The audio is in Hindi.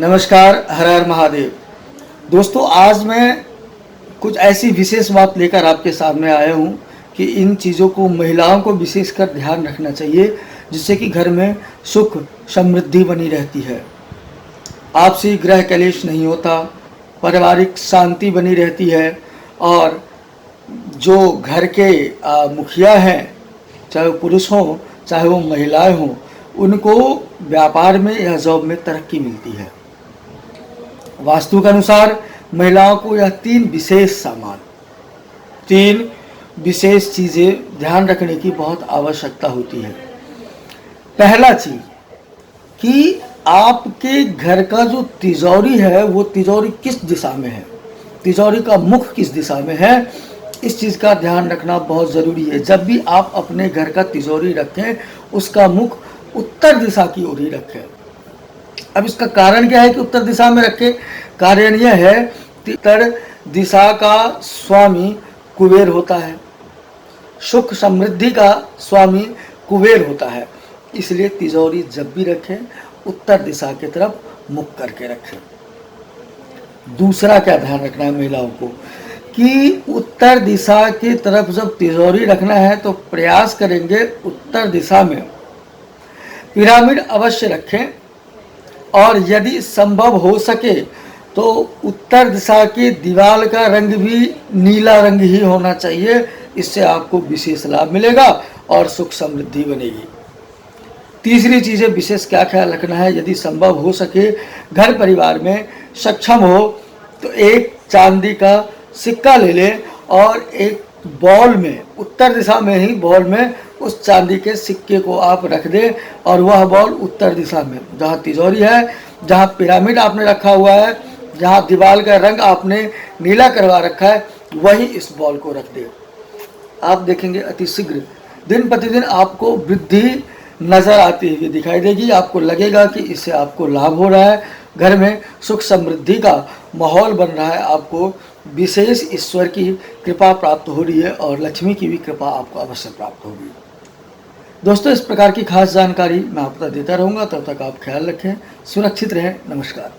नमस्कार, हर हर महादेव। दोस्तों, आज मैं कुछ ऐसी विशेष बात लेकर आपके सामने आया हूँ कि इन चीज़ों को महिलाओं को विशेषकर ध्यान रखना चाहिए, जिससे कि घर में सुख समृद्धि बनी रहती है, आपसी ग्रह कलेश नहीं होता, पारिवारिक शांति बनी रहती है और जो घर के मुखिया हैं, चाहे वो पुरुष हों चाहे वो महिलाएं हों, उनको व्यापार में या जॉब में तरक्की मिलती है। वास्तु के अनुसार महिलाओं को यह तीन विशेष चीज़ें ध्यान रखने की बहुत आवश्यकता होती है। पहला चीज कि आपके घर का जो तिजोरी है वो तिजोरी किस दिशा में है, तिजोरी का मुख किस दिशा में है, इस चीज़ का ध्यान रखना बहुत ज़रूरी है। जब भी आप अपने घर का तिजोरी रखें उसका मुख उत्तर दिशा की ओर ही रखें। अब इसका कारण क्या है कि उत्तर दिशा में रखें? कारण यह है कि उत्तर दिशा का स्वामी कुबेर होता है, सुख समृद्धि का स्वामी कुबेर होता है, इसलिए तिजोरी जब भी रखें उत्तर दिशा की तरफ मुख करके रखें। दूसरा क्या ध्यान रखना है महिलाओं को कि उत्तर दिशा की तरफ जब तिजोरी रखना है तो प्रयास करेंगे उत्तर दिशा में पिरामिड अवश्य रखें, और यदि संभव हो सके तो उत्तर दिशा की दीवार का रंग भी नीला रंग ही होना चाहिए। इससे आपको विशेष लाभ मिलेगा और सुख समृद्धि बनेगी। तीसरी चीज़ें विशेष क्या ख्याल रखना है, यदि संभव हो सके घर परिवार में सक्षम हो तो एक चांदी का सिक्का ले लें और एक बॉल में, उत्तर दिशा में ही बॉल में उस चांदी के सिक्के को आप रख दें और वह बॉल उत्तर दिशा में, जहाँ तिजोरी है, जहाँ पिरामिड आपने रखा हुआ है, जहाँ दीवार का रंग आपने नीला करवा रखा है, वही इस बॉल को रख दें। आप देखेंगे अतिशीघ्र दिन प्रतिदिन आपको वृद्धि नज़र आती हुई दिखाई देगी। आपको लगेगा कि इससे आपको लाभ हो रहा है, घर में सुख समृद्धि का माहौल बन रहा है, आपको विशेष ईश्वर की कृपा प्राप्त हो रही है और लक्ष्मी की भी कृपा आपको अवश्य प्राप्त होगी। दोस्तों, इस प्रकार की खास जानकारी मैं आपको देता रहूँगा। तब तक आप ख्याल रखें, सुरक्षित रहें। नमस्कार।